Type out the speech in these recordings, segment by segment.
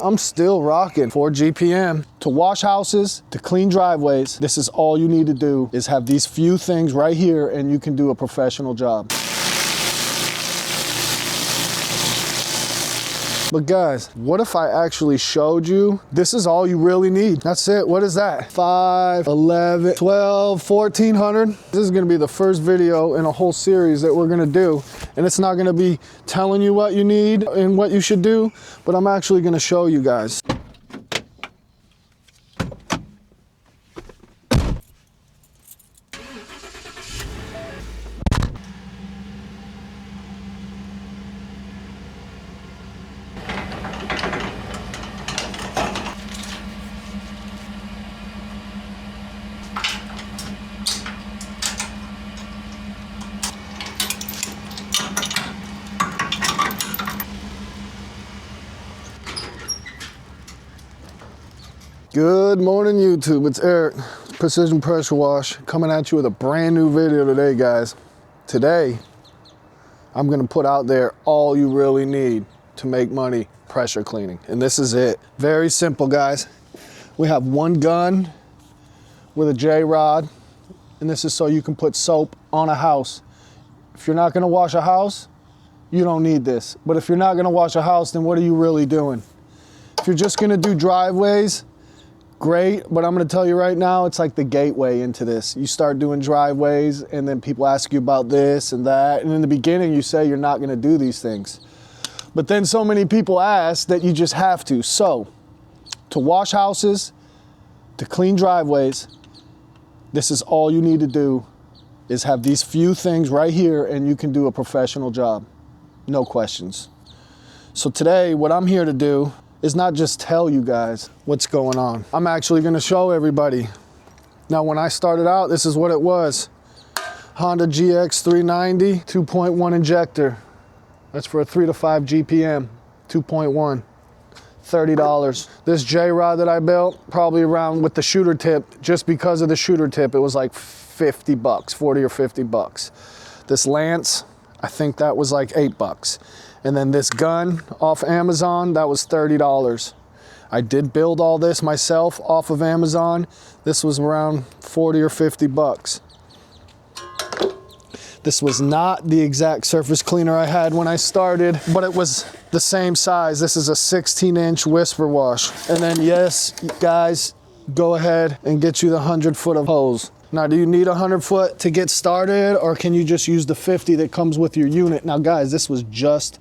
I'm still rocking 4 GPM. To wash houses, to clean driveways, this is all you need to do is have these few things right here and you can do a professional job. But guys, what if I actually showed you this is all you really need? That's it. What is that? 5, 11, 12, 1400. This is gonna be the first video in a whole series that we're gonna do. And it's not gonna be telling you what you need and what you should do, but I'm actually gonna show you guys. Good morning, YouTube. It's Eric, Precision Pressure Wash, coming at you with a brand new video today, guys. Today, I'm gonna put out there all you really need to make money pressure cleaning. And this is it. Very simple, guys. We have one gun with a J-rod, and this is so you can put soap on a house. If you're not gonna wash a house, you don't need this. But if you're not gonna wash a house, then what are you really doing? If you're just gonna do driveways, great, but I'm gonna tell you right now, it's like the gateway into this. You start doing driveways and then people ask you about this and that. And in the beginning, you say you're not gonna do these things. But then so many people ask that you just have to. So, to wash houses, to clean driveways, this is all you need to do is have these few things right here and you can do a professional job. No questions. So today, what I'm here to do is not just tell you guys what's going on. I'm actually gonna show everybody. Now, when I started out, this is what it was. Honda GX 390, 2.1 injector. That's for a 3 to 5 GPM, 2.1, $30. This J-rod that I built, probably around with the shooter tip, just because of the shooter tip, it was like 50 bucks, 40 or 50 bucks. This Lance, I think that was like 8 bucks. And then this gun off Amazon, that was $30. I did build all this myself off of Amazon. This was around 40 or 50 bucks. This was not the exact surface cleaner I had when I started, but it was the same size. This is a 16-inch Whisper Wash. And then yes, guys, go ahead and get you the 100-foot of hose. Now, do you need a 100-foot to get started, or can you just use the 50 that comes with your unit? Now, guys, this was just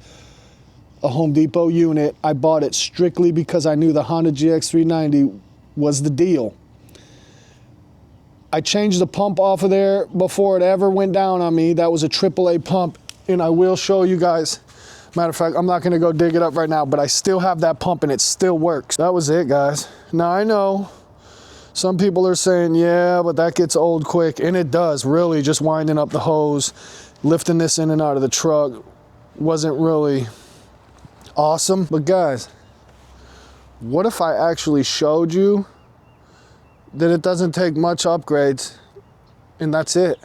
a Home Depot unit. I bought it strictly because I knew the Honda GX 390 was the deal. I changed the pump off of there before it ever went down on me. That was a AAA pump, and I will show you guys. Matter of fact, I'm not gonna go dig it up right now, but I still have that pump and it still works. That was it, guys. Now, I know some people are saying, yeah, but that gets old quick, and it does. Really, just winding up the hose, lifting this in and out of the truck wasn't really awesome. But guys, what if I actually showed you that it doesn't take much upgrades and that's it?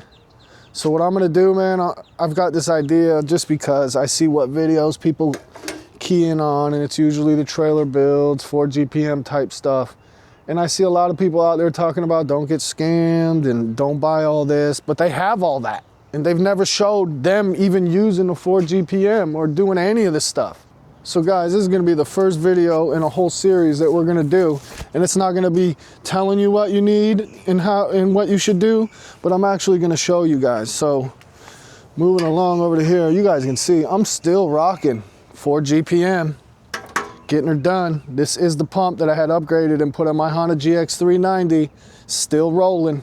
So what I'm gonna do, man, I've got this idea just because I see what videos people key in on, and it's usually the trailer builds, 4 GPM type stuff. And I see a lot of people out there talking about don't get scammed and don't buy all this, but they have all that. And they've never showed them even using a 4 GPM or doing any of this stuff. So guys, this is gonna be the first video in a whole series that we're gonna do. And it's not gonna be telling you what you need and how and what you should do, but I'm actually gonna show you guys. So moving along over to here, you guys can see I'm still rocking 4 GPM. Getting her done. This is the pump that I had upgraded and put on my Honda GX 390. Still rolling.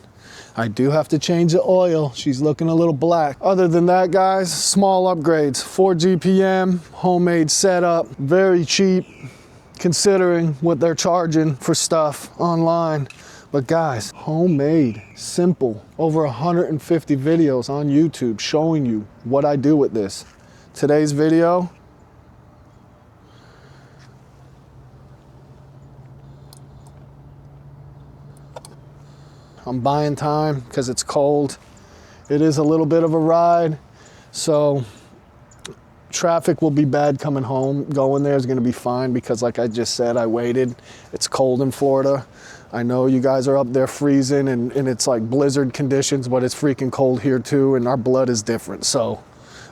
I do have to change the oil. She's looking a little black. Other than that, guys, small upgrades. 4 GPM, homemade setup, very cheap considering what they're charging for stuff online. But guys, homemade, simple. Over 150 videos on YouTube showing you what I do with this. Today's video, I'm buying time because it's cold. It is a little bit of a ride. So Traffic will be bad coming home. Going there is going to be fine because like I just said, I waited. It's cold in Florida. I know you guys are up there freezing and it's like blizzard conditions, but it's freaking cold here too, and our blood is different. So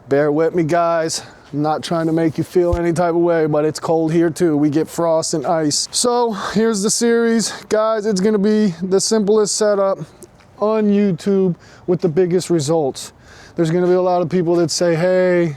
bear with me, guys. I'm not trying to make you feel any type of way, but it's cold here too. We get frost and ice. So here's the series. Guys, it's gonna be the simplest setup on YouTube with the biggest results. There's gonna be a lot of people that say, hey,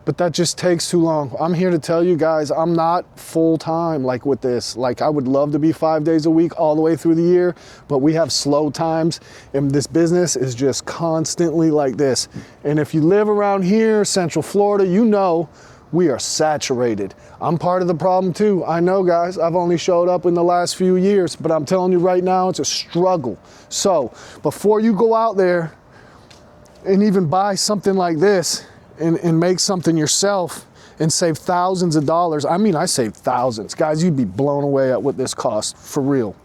but that just takes too long. I'm here to tell you guys, I'm not full-time like with this. Like I would love to be 5 days a week all the way through the year, but we have slow times and this business is just constantly like this. And if you live around here, Central Florida, you know we are saturated. I'm part of the problem too. I know, guys, I've only showed up in the last few years, but I'm telling you right now, it's a struggle. So before you go out there and even buy something like this, and make something yourself and save thousands of dollars. I mean, I saved thousands. Guys, you'd be blown away at what this costs, for real.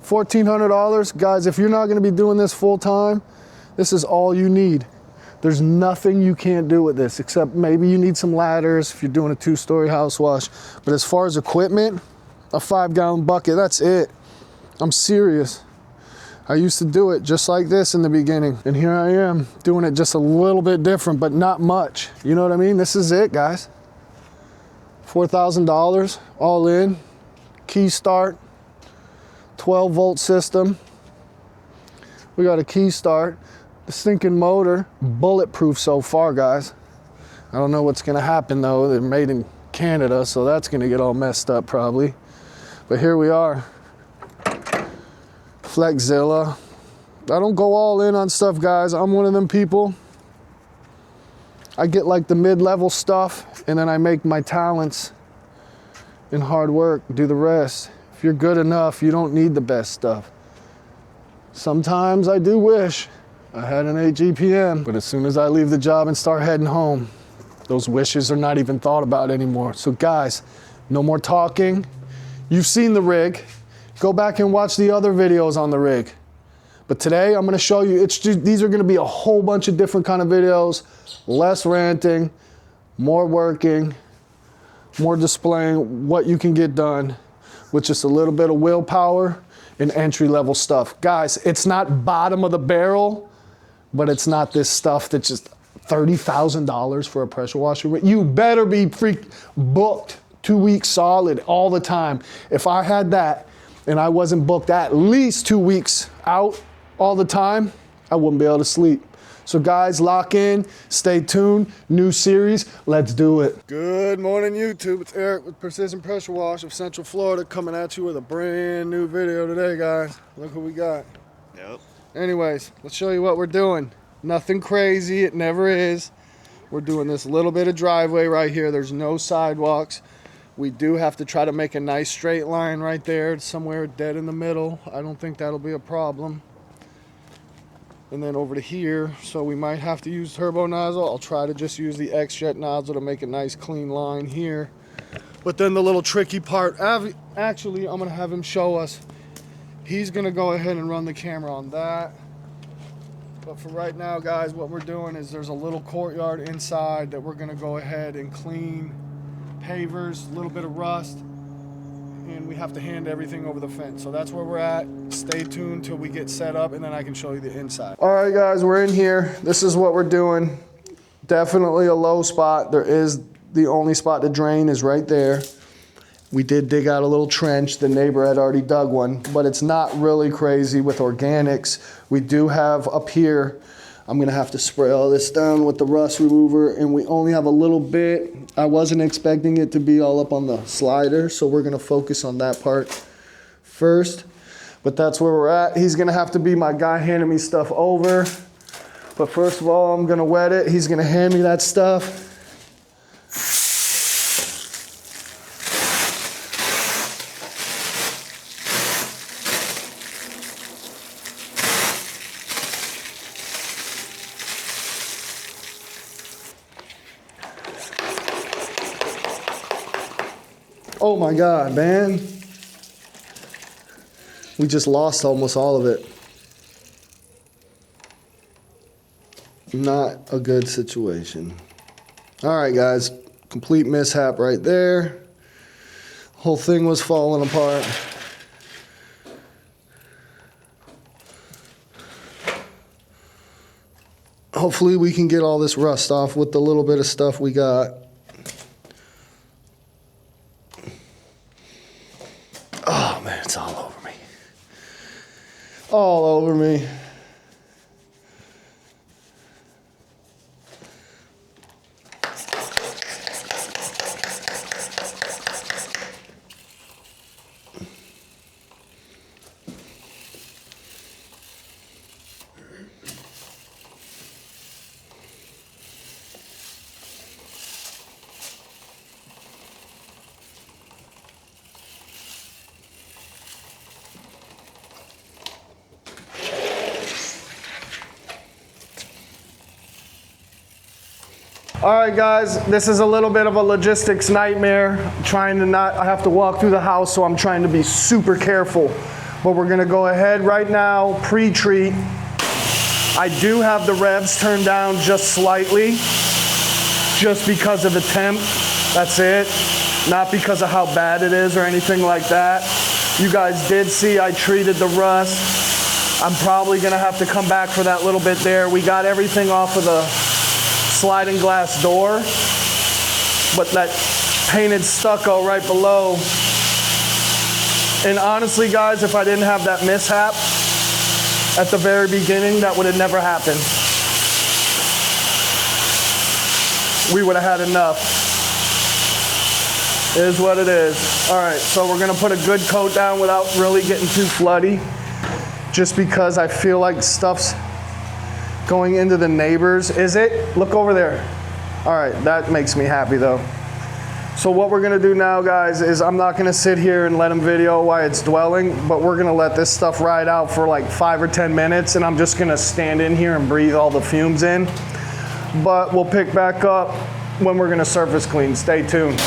$1,400, guys, if you're not gonna be doing this full time, this is all you need. There's nothing you can't do with this, except maybe you need some ladders if you're doing a 2-story house wash. But as far as equipment, a 5-gallon bucket, that's it. I'm serious. I used to do it just like this in the beginning. And here I am doing it just a little bit different, but not much. You know what I mean? This is it, guys. $4,000 all in, key start, 12-volt system. We got a key start. The stinking motor, bulletproof so far, guys. I don't know what's gonna happen though. They're made in Canada, so that's gonna get all messed up probably. But here we are. Flexzilla. I don't go all in on stuff, guys. I'm one of them people. I get like the mid-level stuff and then I make my talents and hard work do the rest. If you're good enough, you don't need the best stuff. Sometimes I do wish I had an 8 GPM, but as soon as I leave the job and start heading home, those wishes are not even thought about anymore. So guys, no more talking. You've seen the rig. Go back and watch the other videos on the rig. But today I'm gonna show you, these are gonna be a whole bunch of different kind of videos, less ranting, more working, more displaying what you can get done with just a little bit of willpower and entry-level stuff. Guys, it's not bottom of the barrel, but it's not this stuff that's just $30,000 for a pressure washer. You better be booked 2 weeks solid all the time. If I had that, and I wasn't booked at least 2 weeks out all the time, I wouldn't be able to sleep. So guys, lock in, stay tuned, new series, let's do it. Good morning, YouTube. It's Eric with Precision Pressure Wash of Central Florida coming at you with a brand new video today, guys. Look who we got. Yep. Anyways, let's show you what we're doing. Nothing crazy, it never is. We're doing this little bit of driveway right here. There's no sidewalks. We do have to try to make a nice straight line right there, somewhere dead in the middle. I don't think that'll be a problem. And then over to here, so we might have to use turbo nozzle. I'll try to just use the X-Jet nozzle to make a nice clean line here. But then the little tricky part, actually, I'm gonna have him show us. He's gonna go ahead and run the camera on that. But for right now, guys, what we're doing is there's a little courtyard inside that we're gonna go ahead and clean. Pavers, a little bit of rust, and we have to hand everything over the fence. So that's where we're at. Stay tuned till we get set up and then I can show you the inside. All right, guys, we're in here. This is what we're doing. Definitely a low spot. There is the only spot to drain is right there. We did dig out a little trench. The neighbor had already dug one, but it's not really crazy with organics. We do have up here, I'm gonna have to spray all this down with the rust remover, and we only have a little bit. I wasn't expecting it to be all up on the slider, so we're gonna focus on that part first. But that's where we're at. He's gonna have to be my guy handing me stuff over. But first of all, I'm gonna wet it. He's gonna hand me that stuff. Oh my God, man. We just lost almost all of it. Not a good situation. All right, guys, complete mishap right there. Whole thing was falling apart. Hopefully we can get all this rust off with the little bit of stuff we got. Oh man, it's all over me. All over me. All right, guys, this is a little bit of a logistics nightmare. I have to walk through the house, so I'm trying to be super careful. But we're gonna go ahead right now, pre-treat. I do have the revs turned down just slightly, just because of the temp, that's it. Not because of how bad it is or anything like that. You guys did see I treated the rust. I'm probably gonna have to come back for that little bit there. We got everything off of the sliding glass door, but that painted stucco right below. And honestly, guys, if I didn't have that mishap at the very beginning, that would have never happened. We would have had enough. It is what it is. All right, so we're gonna put a good coat down without really getting too floody, just because I feel like stuff's going into the neighbors. Is it? Look over there. All right, that makes me happy though. So what we're gonna do now, guys, is I'm not gonna sit here and let them video while it's dwelling, but we're gonna let this stuff ride out for like 5 or 10 minutes, and I'm just gonna stand in here and breathe all the fumes in. But we'll pick back up when we're gonna surface clean. Stay tuned.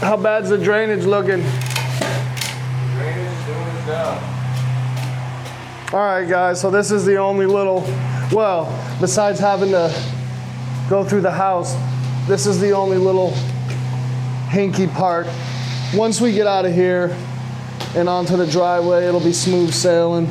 How bad's the drainage looking? Drainage doing its job. All right, guys, so this is the only little, well, besides having to go through the house, this is the only little hinky part. Once we get out of here and onto the driveway, it'll be smooth sailing.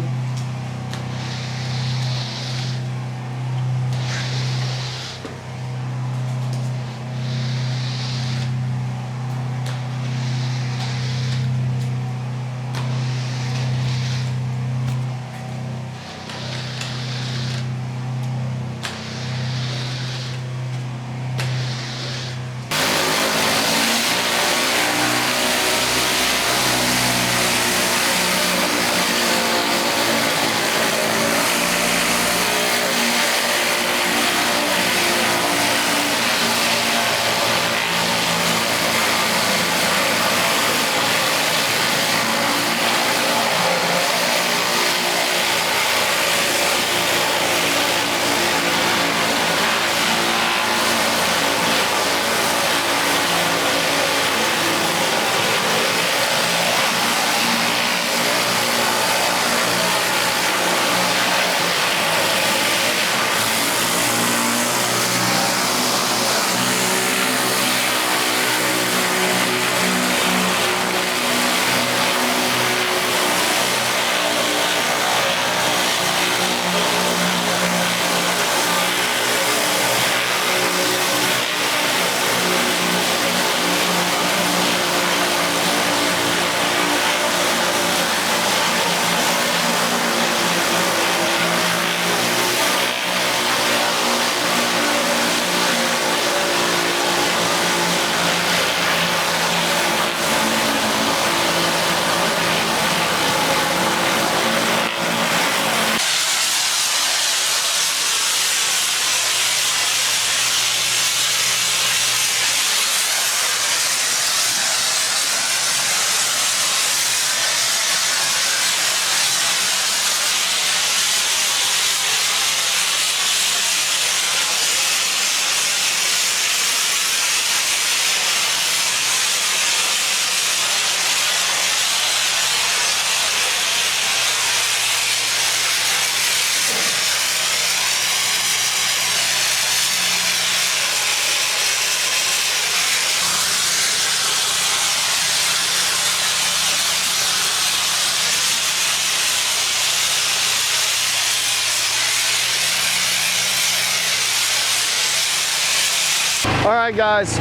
All right, guys,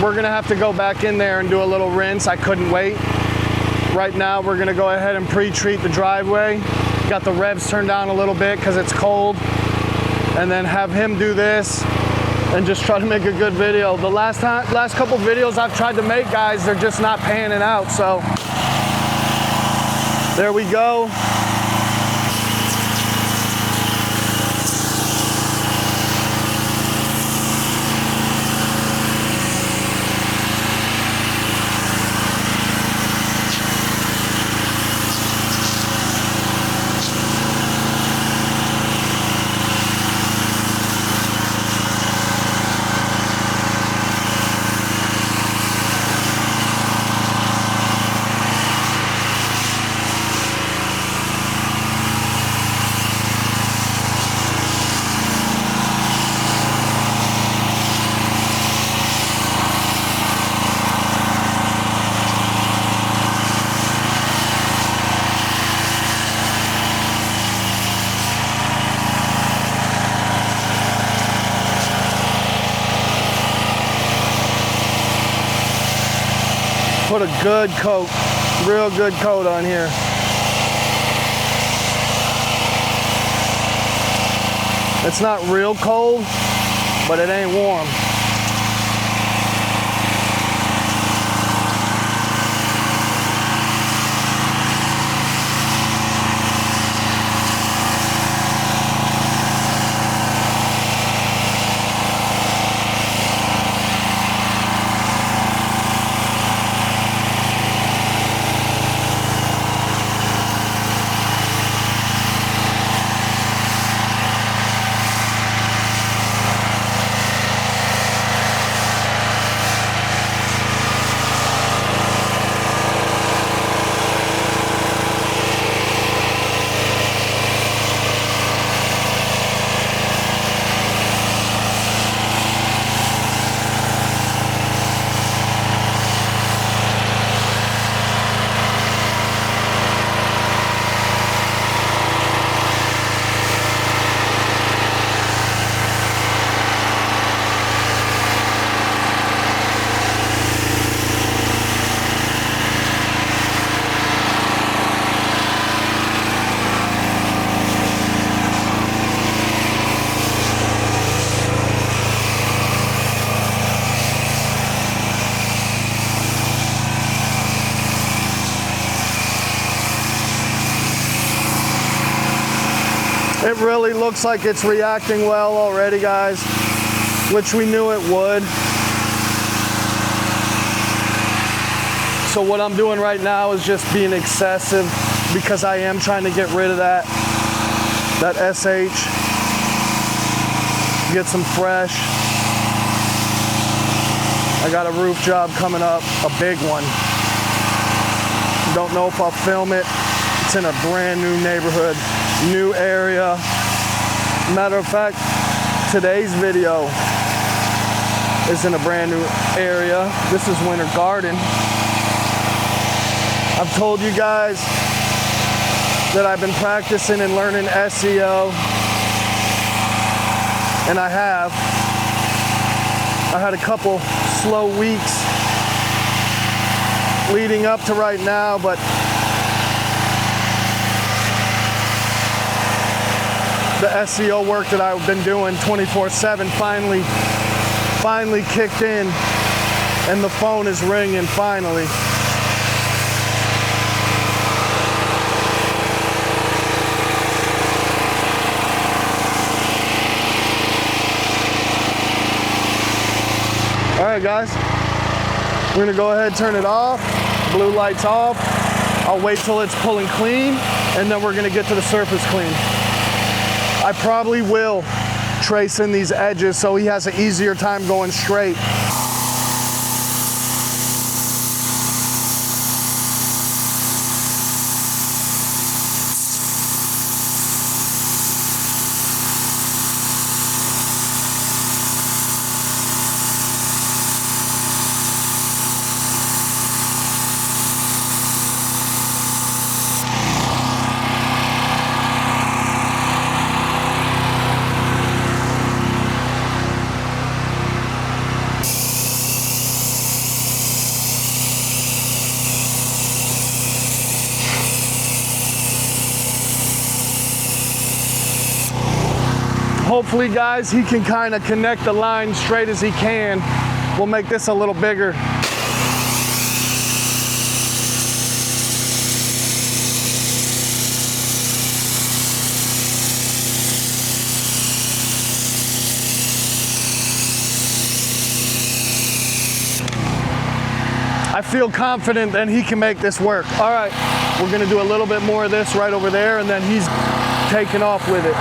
we're gonna have to go back in there and do a little rinse. I couldn't wait. Right now, we're gonna go ahead and pre-treat the driveway. Got the revs turned down a little bit because it's cold. And then have him do this and just try to make a good video. The last couple videos I've tried to make, guys, they're just not panning out. So there we go. Put a good coat, real good coat on here. It's not real cold, but it ain't warm. It really looks like it's reacting well already, guys, which we knew it would. So what I'm doing right now is just being excessive because I am trying to get rid of that SH, get some fresh. I got a roof job coming up, a big one. Don't know if I'll film it. It's in a brand new neighborhood, new area. Matter of fact, today's video is in a brand new area. This is Winter Garden. I've told you guys that I've been practicing and learning SEO, and I have. I had a couple slow weeks leading up to right now, but the SEO work that I've been doing 24/7 finally kicked in, and the phone is ringing finally. All right, guys, we're gonna go ahead and turn it off. Blue light's off. I'll wait till it's pulling clean, and then we're gonna get to the surface clean. I probably will trace in these edges so he has an easier time going straight. Hopefully, guys, he can kind of connect the line straight as he can. We'll make this a little bigger. I feel confident that he can make this work. All right, we're gonna do a little bit more of this right over there, and then he's taking off with it.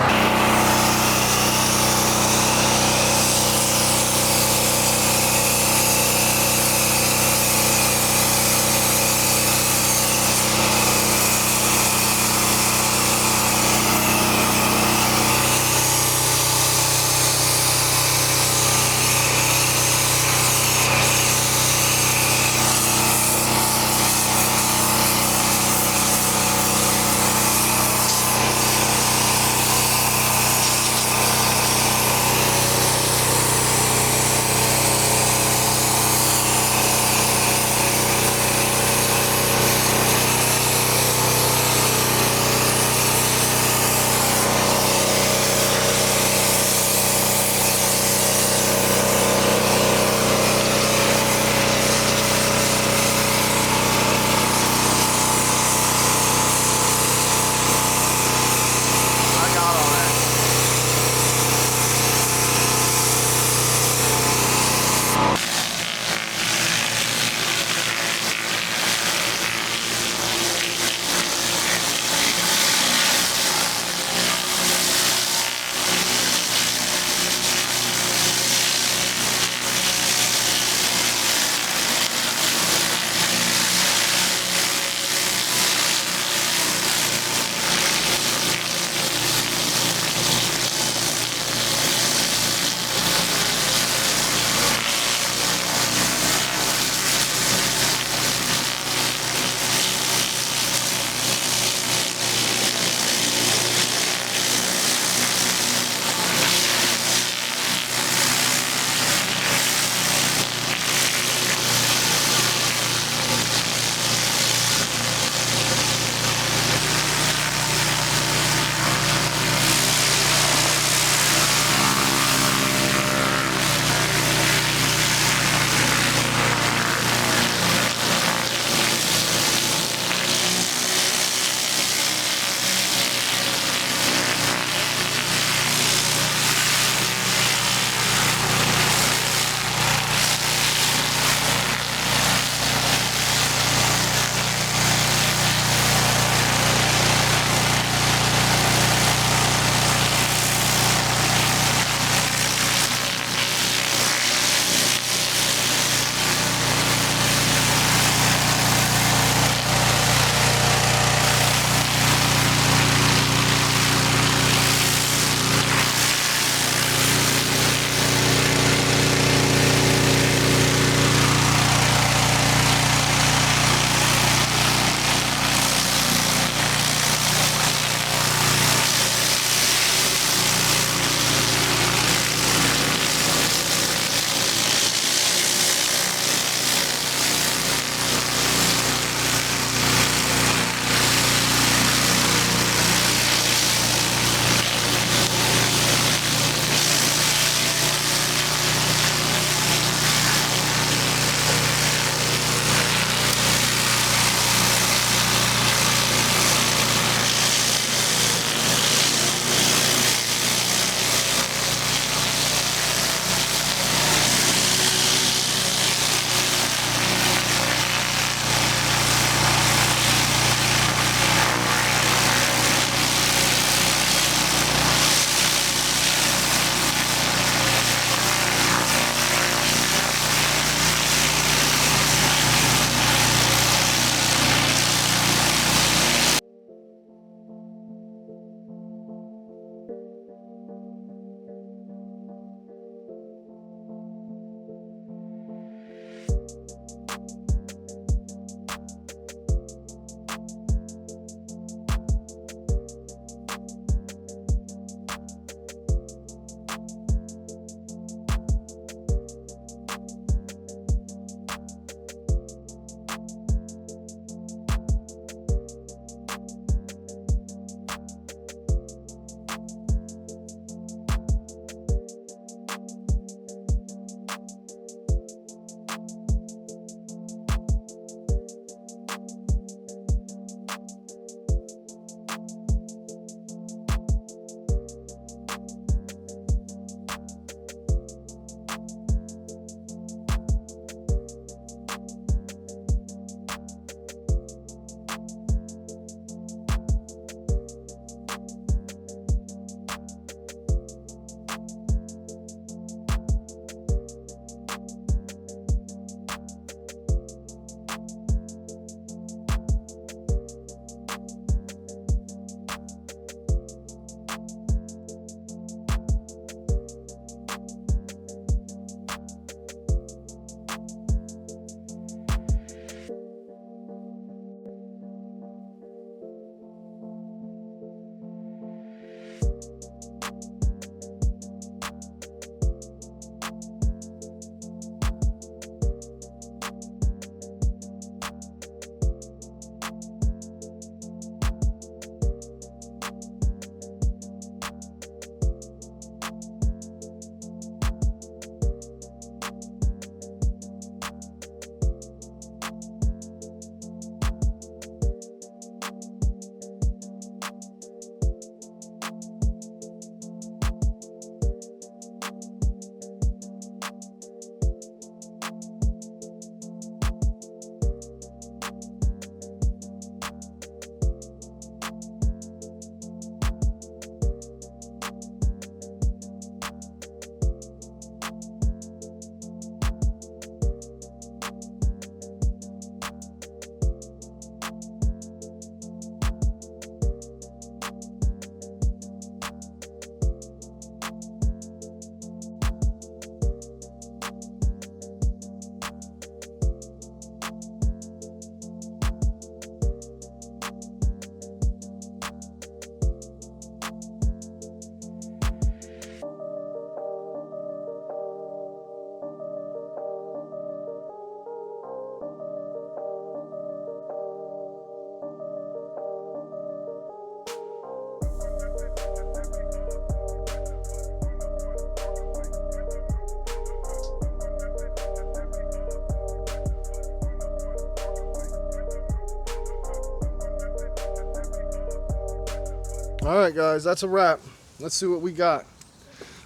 All right, guys, that's a wrap. Let's see what we got.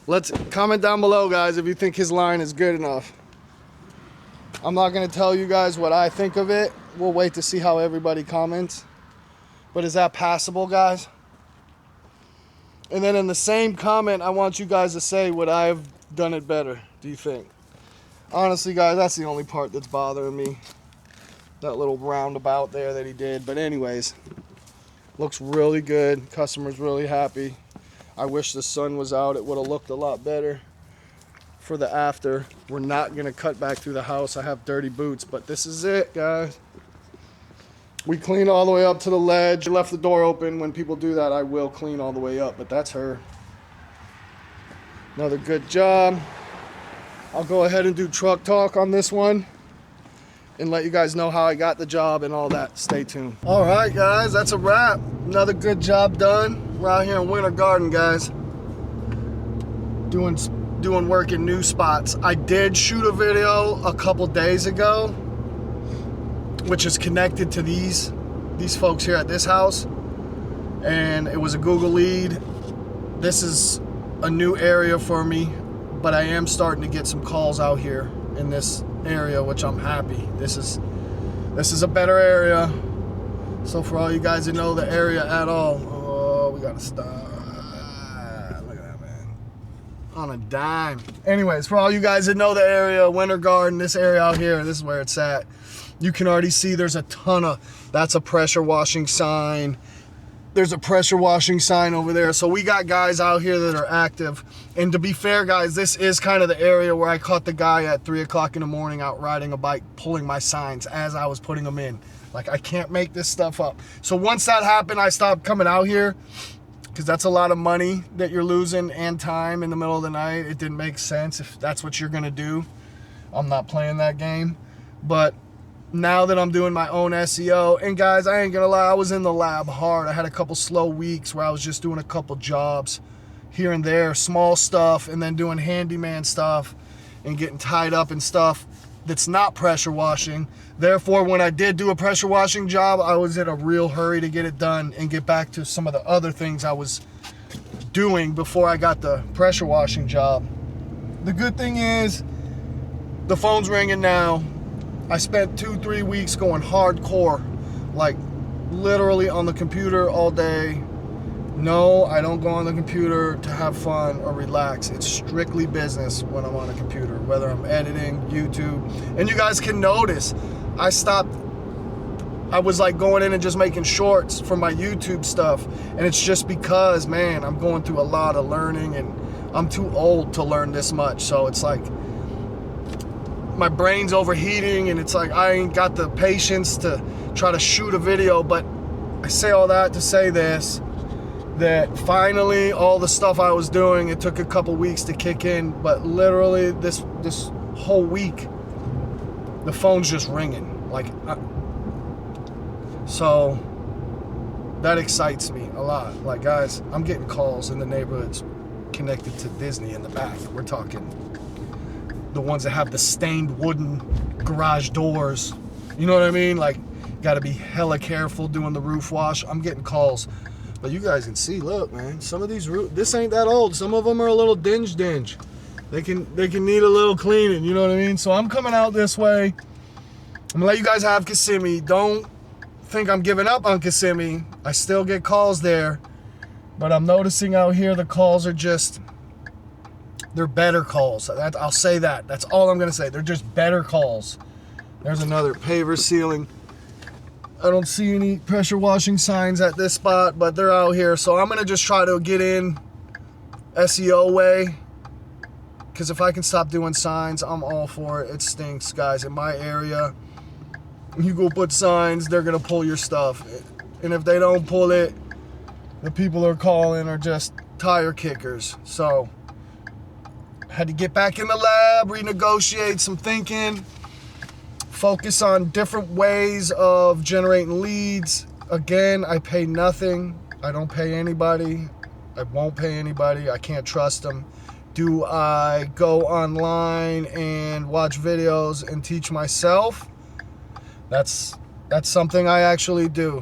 Let's comment down below, guys, if you think his line is good enough. I'm not going to tell you guys what I think of it. We'll wait to see how everybody comments. But is that passable, guys? And then in the same comment, I want you guys to say, would I have done it better, do you think? Honestly, guys, that's the only part that's bothering me. That little roundabout there that he did. But anyways, looks really good. Customer's really happy. I wish the sun was out. It would have looked a lot better for the after. We're not going to cut back through the house. I have dirty boots, but this is it, guys. We cleaned all the way up to the ledge. Left the door open. When people do that, I will clean all the way up, but that's her. Another good job. I'll go ahead and do truck talk on this one and let you guys know how I got the job and all that. Stay tuned. All right, guys, that's a wrap. Another good job done. We're out here in Winter Garden, guys. Doing work in new spots. I did shoot a video a couple days ago, which is connected to these folks here at this house. And it was a Google lead. This is a new area for me, but I am starting to get some calls out here in this area, which I'm happy. This is a better area. So for all you guys that know the area at all, oh, we gotta stop. Look at that, man. On a dime. Anyways, for all you guys that know the area, Winter Garden, this area out here, this is where it's at. You can already see there's a ton of, that's a pressure washing sign. There's a pressure washing sign over there. So we got guys out here that are active. And to be fair, guys, this is kind of the area where I caught the guy at 3 o'clock in the morning out riding a bike, pulling my signs as I was putting them in. Like, I can't make this stuff up. So once that happened, I stopped coming out here because that's a lot of money that you're losing and time in the middle of the night. It didn't make sense if that's what you're going to do. I'm not playing that game. But now that I'm doing my own SEO, and guys, I ain't gonna lie, I was in the lab hard. I had a couple slow weeks where I was just doing a couple jobs here and there, small stuff, and then doing handyman stuff and getting tied up in stuff that's not pressure washing. Therefore, when I did do a pressure washing job, I was in a real hurry to get it done and get back to some of the other things I was doing before I got the pressure washing job. The good thing is the phone's ringing now. I spent 2-3 weeks going hardcore, like literally on the computer all day. No, I don't go on the computer to have fun or relax. It's strictly business when I'm on a computer, whether I'm editing, YouTube. And you guys can notice, I was like going in and just making shorts for my YouTube stuff. And it's just because, man, I'm going through a lot of learning and I'm too old to learn this much. So it's like, my brain's overheating and it's like I ain't got the patience to try to shoot a video. But I say all that to say this, that finally all the stuff I was doing, it took a couple weeks to kick in, but literally this whole week the phone's just ringing. Like, so that excites me a lot. Like, guys, I'm getting calls in the neighborhoods connected to Disney in the back. We're talking the ones that have the stained wooden garage doors. You know what I mean? Like, got to be hella careful doing the roof wash. I'm getting calls. But you guys can see, look, man, some of these this ain't that old. Some of them are a little dinge. They can need a little cleaning, you know what I mean? So I'm coming out this way. I'm gonna let you guys have Kissimmee. Don't think I'm giving up on Kissimmee. I still get calls there. But I'm noticing out here the calls are just, they're better calls. I'll say that. That's all I'm gonna say. They're just better calls. There's another paver ceiling. I don't see any pressure washing signs at this spot, but they're out here. So I'm gonna just try to get in SEO way. Because if I can stop doing signs, I'm all for it. It stinks, guys. In my area, you go put signs, they're gonna pull your stuff. And if they don't pull it, the people are calling are just tire kickers. So had to get back in the lab, renegotiate some thinking, focus on different ways of generating leads. Again, I pay nothing. I don't pay anybody. I won't pay anybody. I can't trust them. Do I go online and watch videos and teach myself? That's something I actually do.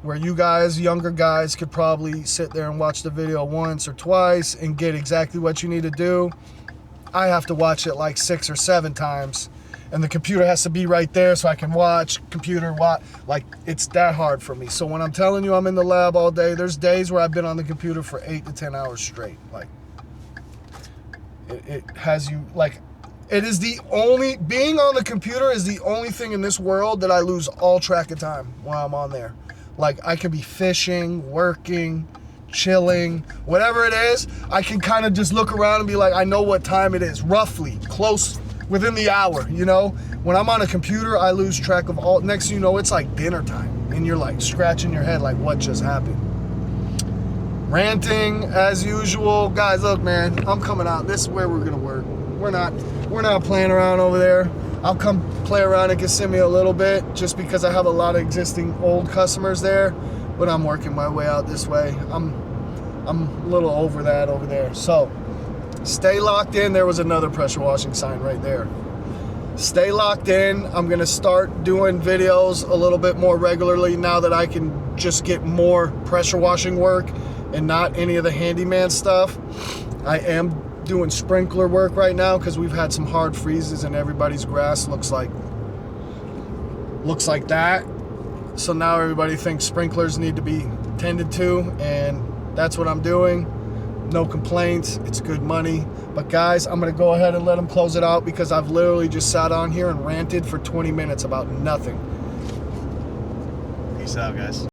where you guys, younger guys, could probably sit there and watch the video once or twice and get exactly what you need to do. I have to watch it like 6 or 7 times, and the computer has to be right there so I can watch, like it's that hard for me. So when I'm telling you I'm in the lab all day, there's days where I've been on the computer for 8 to 10 hours straight. Like it has you, like, it is the only, being on the computer is the only thing in this world that I lose all track of time while I'm on there. Like, I could be fishing, working, chilling, whatever it is, I can kind of just look around and be like, I know what time it is, roughly, close, within the hour, you know? When I'm on a computer, I lose track of all, next thing you know, it's like dinner time, and you're like scratching your head like, what just happened? Ranting, as usual. Guys, look, man, I'm coming out. This is where we're gonna work. We're not playing around over there. I'll come play around in Kissimmee a little bit just because I have a lot of existing old customers there, but I'm working my way out this way. I'm a little over that over there. So stay locked in. There was another pressure washing sign right there. Stay locked in. I'm gonna start doing videos a little bit more regularly now that I can just get more pressure washing work and not any of the handyman stuff. I am doing sprinkler work right now because we've had some hard freezes and everybody's grass looks like that. So now everybody thinks sprinklers need to be tended to, and that's what I'm doing. No complaints, it's good money. But guys, I'm gonna go ahead and let them close it out because I've literally just sat on here and ranted for 20 minutes about nothing. Peace out, guys.